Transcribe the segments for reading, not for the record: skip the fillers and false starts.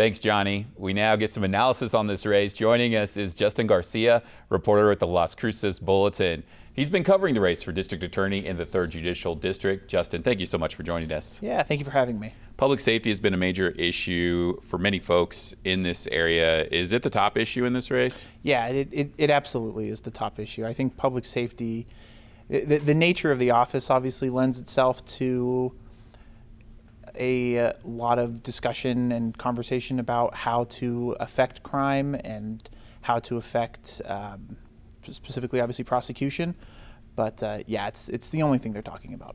Thanks, Johnny. We now get some analysis on this race. Joining us is Justin Garcia, reporter at the Las Cruces Bulletin. He's been covering the race for district attorney in the 3rd Judicial District. Justin, thank you so much for joining us. Yeah, thank you for having me. Public safety has been a major issue for many folks in this area. Is it the top issue in this race? Yeah, it absolutely is the top issue. I think public safety, the nature of the office obviously lends itself to a lot of discussion and conversation about how to affect crime and how to affect specifically obviously prosecution, but yeah, it's the only thing they're talking about.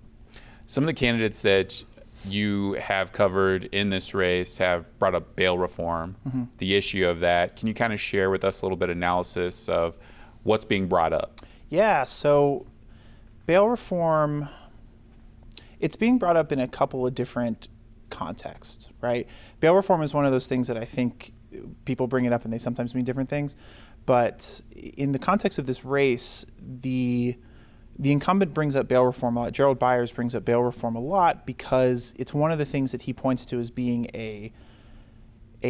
Some of the candidates that you have covered in this race have brought up bail reform, the issue of that. Can you kind of share with us a little bit of analysis of what's being brought up? Yeah, so bail reform, it's being brought up in a couple of different contexts, right? Bail reform is one of those things that I think people bring it up and they sometimes mean different things. But in the context of this race, the incumbent brings up bail reform a lot. Gerald Byers brings up bail reform a lot because it's one of the things that he points to as being a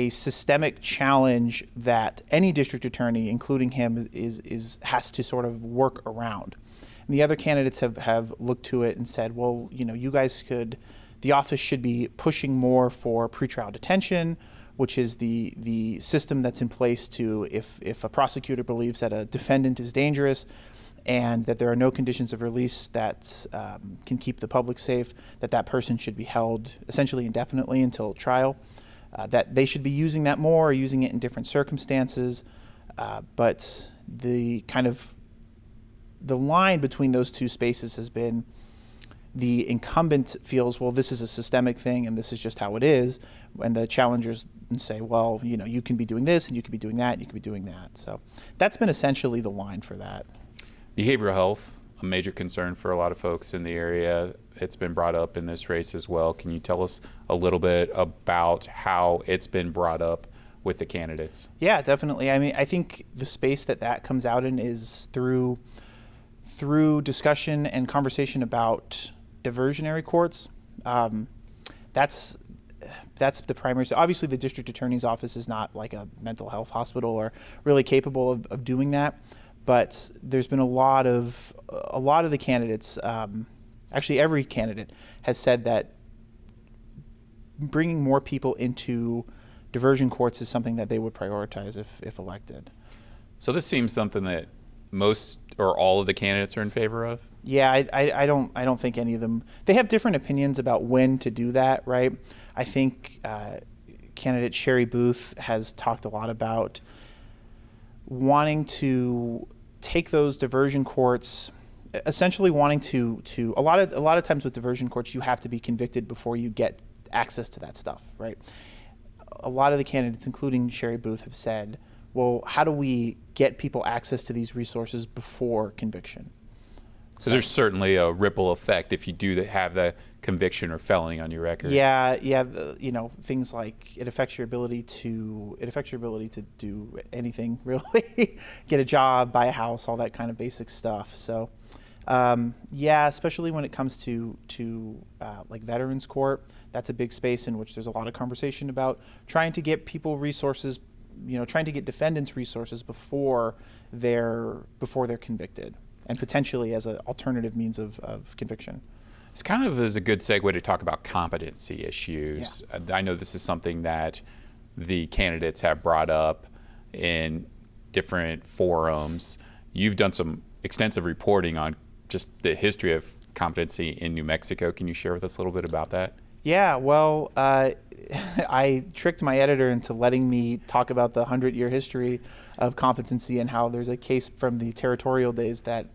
systemic challenge that any district attorney, including him, has to sort of work around. And the other candidates have looked to it and said, well, you know, the office should be pushing more for pretrial detention, which is the system that's in place to, if a prosecutor believes that a defendant is dangerous and that there are no conditions of release that can keep the public safe, that person should be held essentially indefinitely until trial, that they should be using that more or using it in different circumstances. But the line between those two spaces has been the incumbent feels, well, this is a systemic thing and this is just how it is, and the challengers say, well, you know, you can be doing this and you can be doing that and you can be doing that. So that's been essentially the line for that. Behavioral health, a major concern for a lot of folks in the area. It's been brought up in this race as well. Can you tell us a little bit about how it's been brought up with the candidates? Yeah, definitely. I mean, I think the space that comes out in is through discussion and conversation about diversionary courts. That's the primary. So obviously, the district attorney's office is not like a mental health hospital or really capable of doing that. But there's been a lot of the candidates. Actually, every candidate has said that bringing more people into diversion courts is something that they would prioritize if elected. So this seems something that most or all of the candidates are in favor of? Yeah, I don't think any of them. They have different opinions about when to do that, right? I think candidate Sherry Booth has talked a lot about wanting to take those diversion courts, essentially wanting to a lot of times with diversion courts you have to be convicted before you get access to that stuff, right? A lot of the candidates, including Sherry Booth, have said, well, how do we get people access to these resources before conviction? So there's certainly a ripple effect if you do have the conviction or felony on your record. Yeah, you know, things like it affects your ability to do anything really, get a job, buy a house, all that kind of basic stuff. So, yeah, especially when it comes to like Veterans Court, that's a big space in which there's a lot of conversation about trying to get people resources, you know, trying to get defendants resources before they're convicted, and potentially as an alternative means of conviction. It's kind of is a good segue to talk about competency issues. Yeah. I know this is something that the candidates have brought up in different forums. You've done some extensive reporting on just the history of competency in New Mexico. Can you share with us a little bit about that? Yeah, well, I tricked my editor into letting me talk about the 100-year history of competency and how there's a case from the territorial days that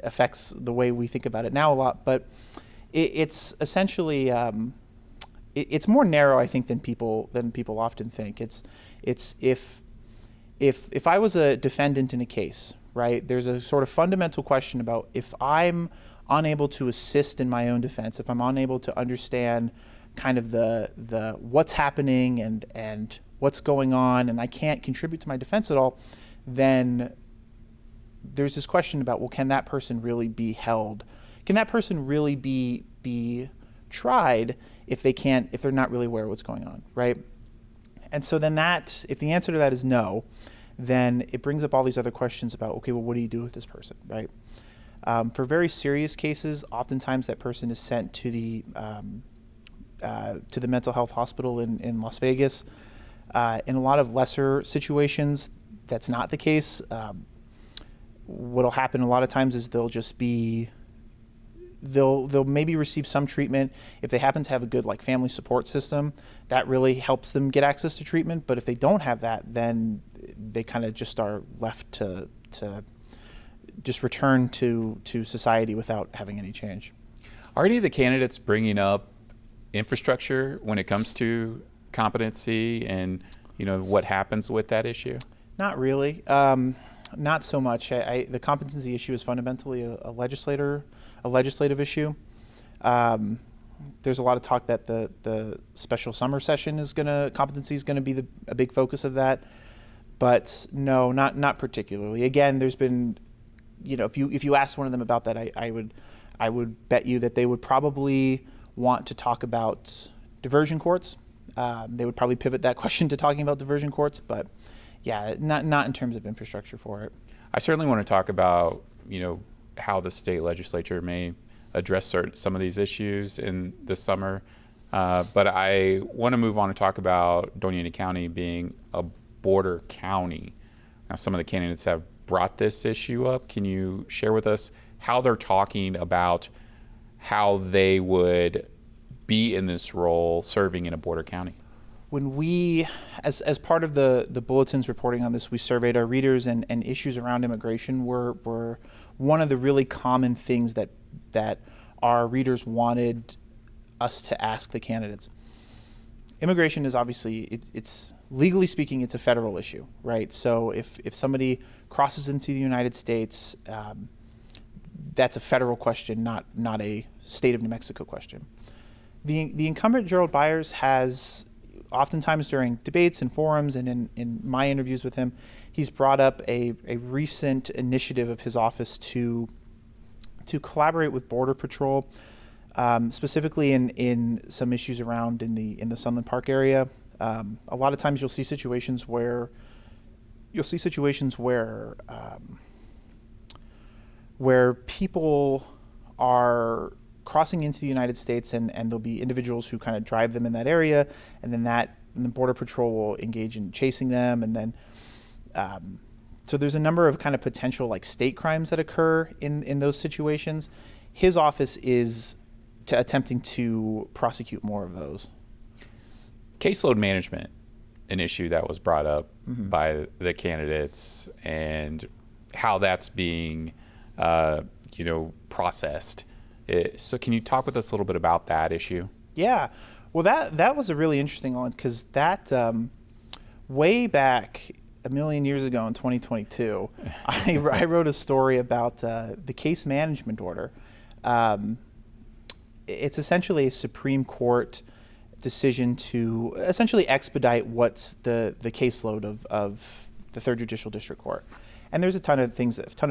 affects the way we think about it now a lot. But it's essentially it's more narrow, I think, than people often think. It's if I was a defendant in a case, right? There's a sort of fundamental question about if I'm unable to assist in my own defense, if I'm unable to understand kind of the what's happening and what's going on, and I can't contribute to my defense at all, then there's this question about, well, can that person really be held? Can that person really be tried if they're not really aware of what's going on, right? And so then if the answer to that is no, then it brings up all these other questions about, okay, well, what do you do with this person, right? For very serious cases, oftentimes that person is sent to the mental health hospital in Las Vegas. In a lot of lesser situations, that's not the case. What'll happen a lot of times is they'll maybe receive some treatment. If they happen to have a good family support system, that really helps them get access to treatment. But if they don't have that, then they kind of just are left to just return to society without having any change. Are any of the candidates bringing up infrastructure when it comes to competency and what happens with that issue? Not really. Not so much. The competency issue is fundamentally a legislative issue. There's a lot of talk that the special summer session competency is gonna be a big focus of that, but no, not particularly. Again, there's been, if you asked one of them about that, I would bet you that they would probably want to talk about diversion courts. They would probably pivot that question to talking about diversion courts, but yeah, not in terms of infrastructure for it. I certainly want to talk about, how the state legislature may address some of these issues in this summer. But I want to move on and talk about Doña County being a border county. Now, some of the candidates have brought this issue up. Can you share with us how they're talking about how they would be in this role serving in a border county? When we, as part of the bulletins reporting on this, we surveyed our readers, and issues around immigration were one of the really common things that our readers wanted us to ask the candidates. Immigration is obviously, it's legally speaking, it's a federal issue, right? So if somebody crosses into the United States, that's a federal question, not a state of New Mexico question. The incumbent Gerald Byers has, oftentimes during debates and forums and in my interviews with him, he's brought up a recent initiative of his office to collaborate with Border Patrol, specifically in some issues around in the Sunland Park area. A lot of times you'll see situations where people are crossing into the United States, and there'll be individuals who kind of drive them in that area, and then the Border Patrol will engage in chasing them, and then so there's a number of kind of potential state crimes that occur in those situations. His office is attempting to prosecute more of those. Caseload management, an issue that was brought up by the candidates, and how that's being processed. So can you talk with us a little bit about that issue? Yeah, well, that was a really interesting one, because that way back a million years ago in 2022, I wrote a story about the case management order. It's essentially a Supreme Court decision to essentially expedite what's the caseload of the Third Judicial District Court. And there's a ton of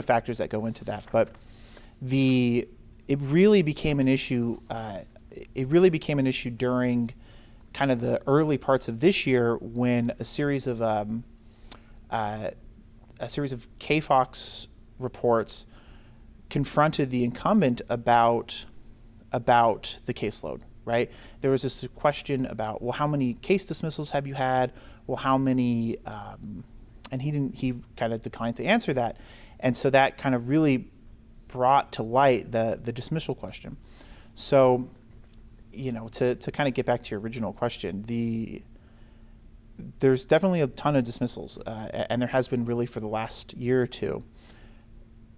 factors that go into that, but it really became an issue. It really became an issue during kind of the early parts of this year, when a series of KFOX reports confronted the incumbent about the caseload. Right? There was this question about, well, how many case dismissals have you had? Well, how many? And he kind of declined to answer that, and so that kind of really brought to light the dismissal question. So, to kind of get back to your original question, there's definitely a ton of dismissals, and there has been really for the last year or two.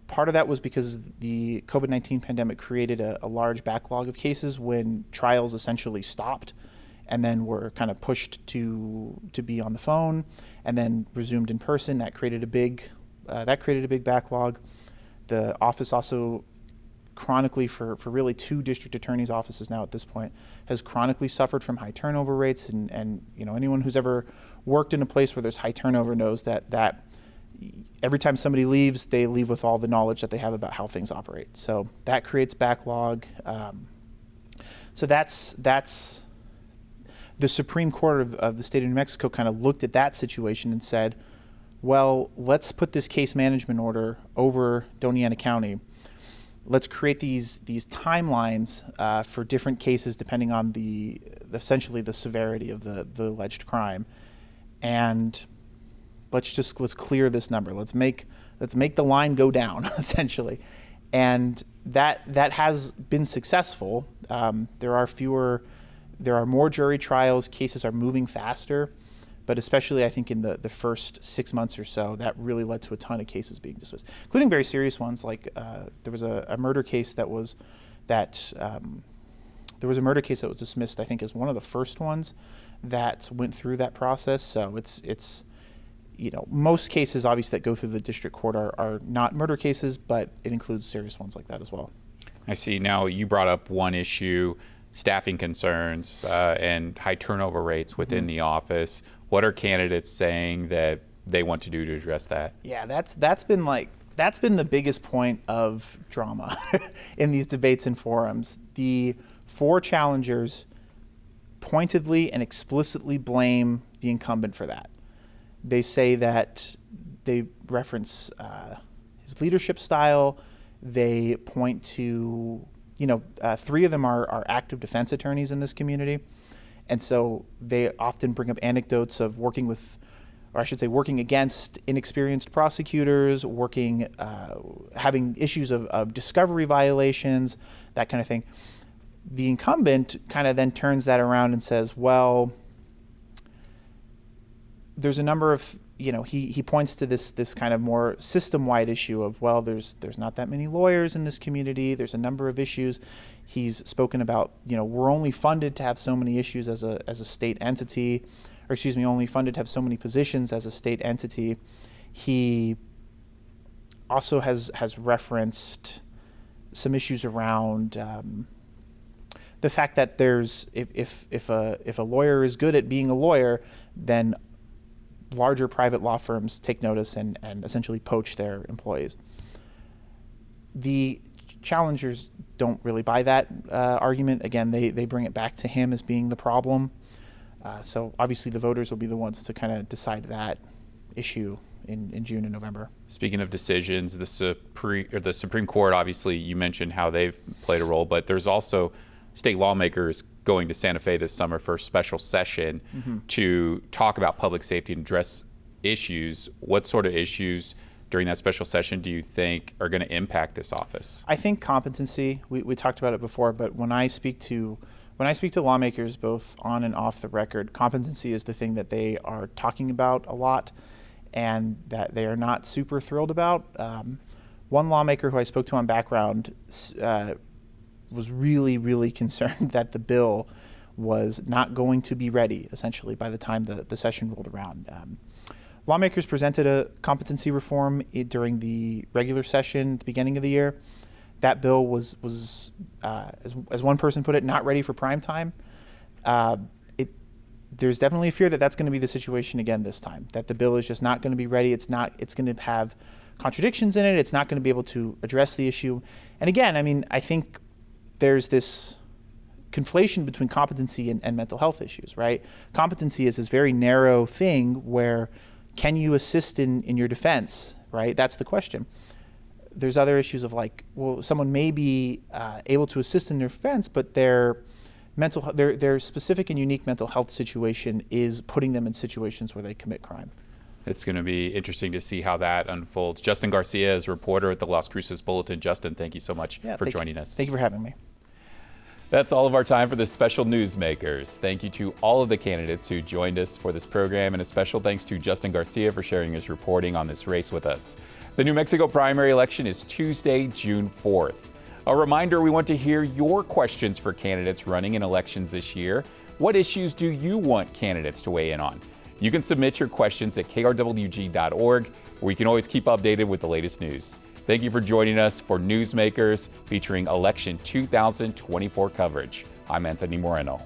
Part of that was because the COVID-19 pandemic created a large backlog of cases when trials essentially stopped, and then were kind of pushed to be on the phone, and then resumed in person. That created a big backlog. The office also chronically, for really two district attorneys' offices now at this point, has chronically suffered from high turnover rates, and anyone who's ever worked in a place where there's high turnover knows that every time somebody leaves, they leave with all the knowledge that they have about how things operate. So that creates backlog. So that's the Supreme Court of the state of New Mexico kind of looked at that situation and said, well, let's put this case management order over Doña Ana County. Let's create these timelines for different cases depending on essentially the severity of the alleged crime, and let's clear this number. Let's make the line go down essentially, and that has been successful. There are more jury trials. Cases are moving faster. But especially, I think, in the first 6 months or so, that really led to a ton of cases being dismissed, including very serious ones. Like there was a murder case that was dismissed, I think, as one of the first ones that went through that process. So it's most cases, obviously, that go through the district court are not murder cases, but it includes serious ones like that as well. I see. Now, you brought up one issue, staffing concerns and high turnover rates within the office. What are candidates saying that they want to do to address that? Yeah, that's been the biggest point of drama in these debates and forums. The 4 challengers pointedly and explicitly blame the incumbent for that. They say that they reference his leadership style. They point to 3 of them are active defense attorneys in this community. And so they often bring up anecdotes of working against inexperienced prosecutors, having issues of discovery violations, that kind of thing. The incumbent kind of then turns that around and says, well, there's a number of, he points to this kind of more system-wide issue of, well, there's not that many lawyers in this community. There's a number of issues. He's spoken about, we're only funded to have so many issues as a state entity, only funded to have so many positions as a state entity. He also has referenced some issues around the fact that if a lawyer is good at being a lawyer, then larger private law firms take notice and essentially poach their employees. The challengers don't really buy that argument. Again, they bring it back to him as being the problem. So obviously the voters will be the ones to kind of decide that issue in June and November. Speaking of decisions, the Supreme Court, obviously you mentioned how they've played a role, but there's also state lawmakers going to Santa Fe this summer for a special session to talk about public safety and address issues. What sort of issues during that special session do you think are going to impact this office? I think competency. We talked about it before, but when I speak to lawmakers, both on and off the record, competency is the thing that they are talking about a lot and that they are not super thrilled about. One lawmaker who I spoke to on background was really, really concerned that the bill was not going to be ready, essentially, by the time the session rolled around. Lawmakers presented a competency reform during the regular session at the beginning of the year. That bill was as one person put it, not ready for prime time. There's definitely a fear that that's going to be the situation again this time, that the bill is just not going to be ready. It's going to have contradictions in it. It's not going to be able to address the issue. And again, I think there's this conflation between competency and mental health issues, right? Competency is this very narrow thing where can you assist in your defense, right? That's the question. There's other issues of someone may be able to assist in their defense, but their specific and unique mental health situation is putting them in situations where they commit crime. It's going to be interesting to see how that unfolds. Justin Garcia is a reporter at the Las Cruces Bulletin. Justin, thank you so much for joining us. Thank you for having me. That's all of our time for this special Newsmakers. Thank you to all of the candidates who joined us for this program, and a special thanks to Justin Garcia for sharing his reporting on this race with us. The New Mexico primary election is Tuesday, June 4th. A reminder, we want to hear your questions for candidates running in elections this year. What issues do you want candidates to weigh in on? You can submit your questions at krwg.org, where you can always keep updated with the latest news. Thank you for joining us for Newsmakers, featuring election 2024 coverage. I'm Anthony Moreno.